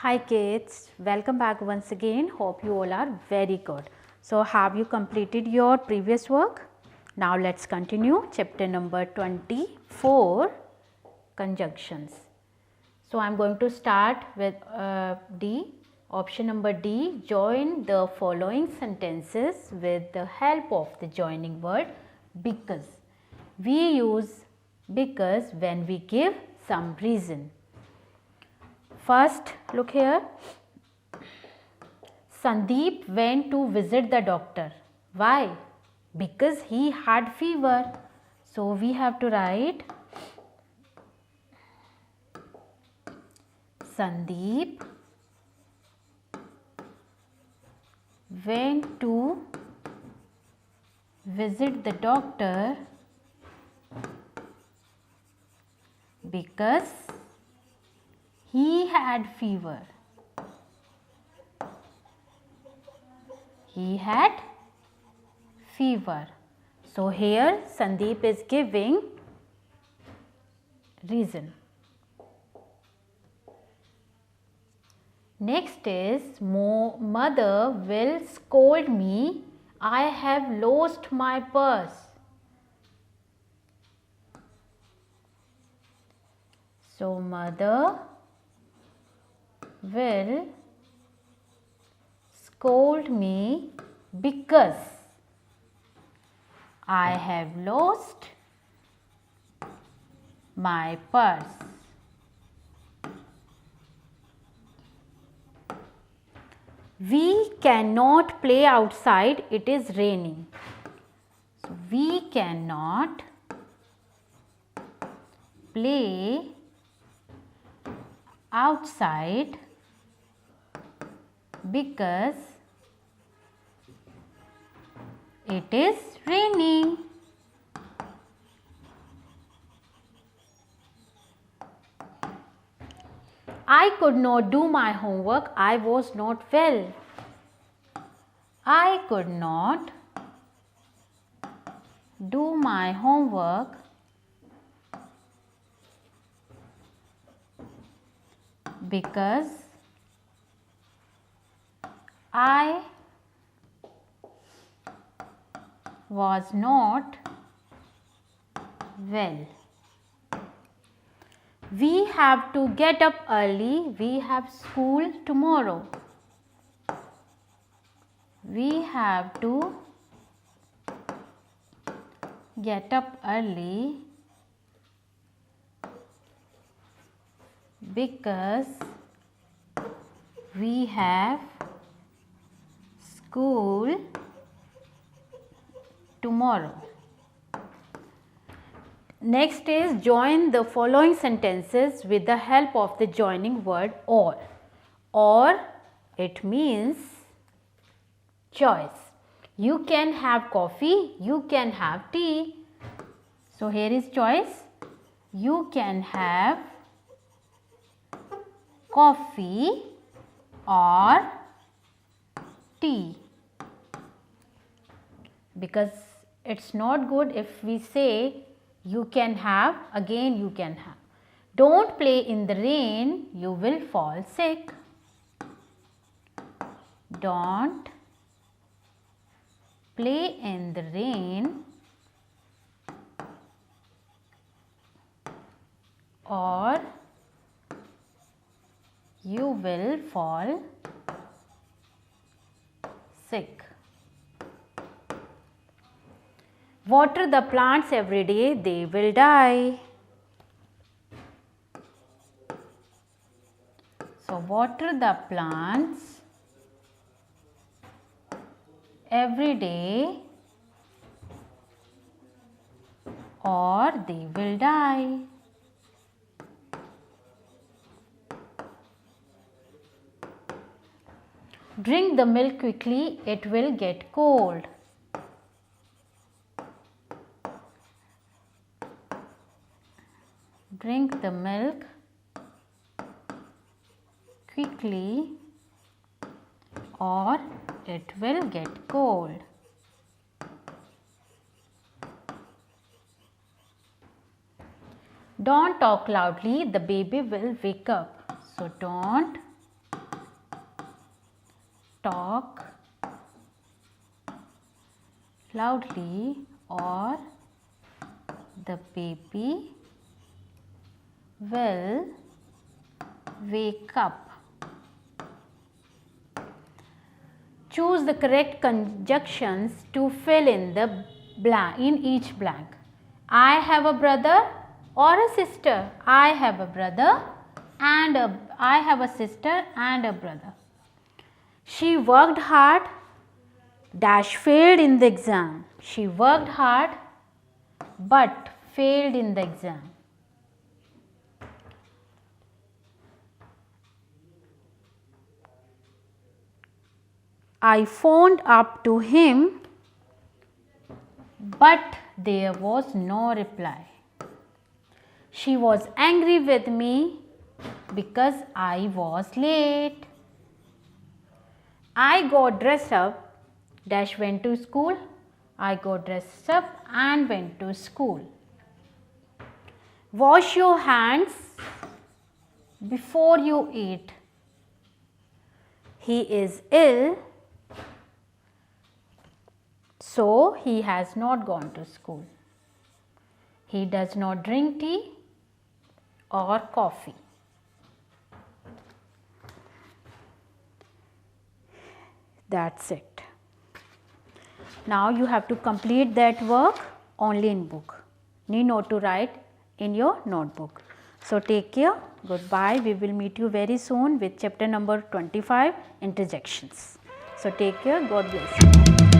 Hi kids, welcome back once again. Hope you all are very good. So have you completed your previous work? Now let's continue chapter number 24, conjunctions. So I am going to start with D. Option number D, join the following sentences with the help of the joining word because. We use because when we give some reason. First, look here. Sandeep went to visit the doctor. Why? Because he had fever. So we have to write Sandeep went to visit the doctor because he had fever. He had fever. So here Sandeep is giving reason. Next is mother will scold me. I have lost my purse. So mother will scold me because I have lost my purse. We cannot play outside, it is raining. So we cannot play outside because it is raining. I could not do my homework. I was not well. I could not do my homework because I was not well. We have to get up early. We have school tomorrow. We have to get up early because we have school tomorrow. Next is join the following sentences with the help of the joining word or. Or it means choice. You can have coffee, you can have tea. So here is choice. You can have coffee or tea. Because it's not good if we say you can have, again you can have. Don't play in the rain, you will fall sick. Don't play in the rain or you will fall sick. Water the plants every day, they will die. So water the plants every day or they will die. Drink the milk quickly, it will get cold. Drink the milk quickly or it will get cold. Don't talk loudly, the baby will wake up. So don't talk loudly or the baby will wake up. Choose the correct conjunctions to fill in the blank in each blank. I have a brother or a sister. I have a brother and I have a sister and a brother. She worked hard dash failed in the exam. She worked hard but failed in the exam. I phoned up to him but there was no reply. She was angry with me because I was late. I got dressed up dash went to school. I got dressed up and went to school. Wash your hands before you eat. He is ill, so he has not gone to school. He does not drink tea or coffee. That's it. Now you have to complete that work only in book. Need not to write in your notebook. So take care. Goodbye. We will meet you very soon with chapter number 25, interjections. So take care. God bless you.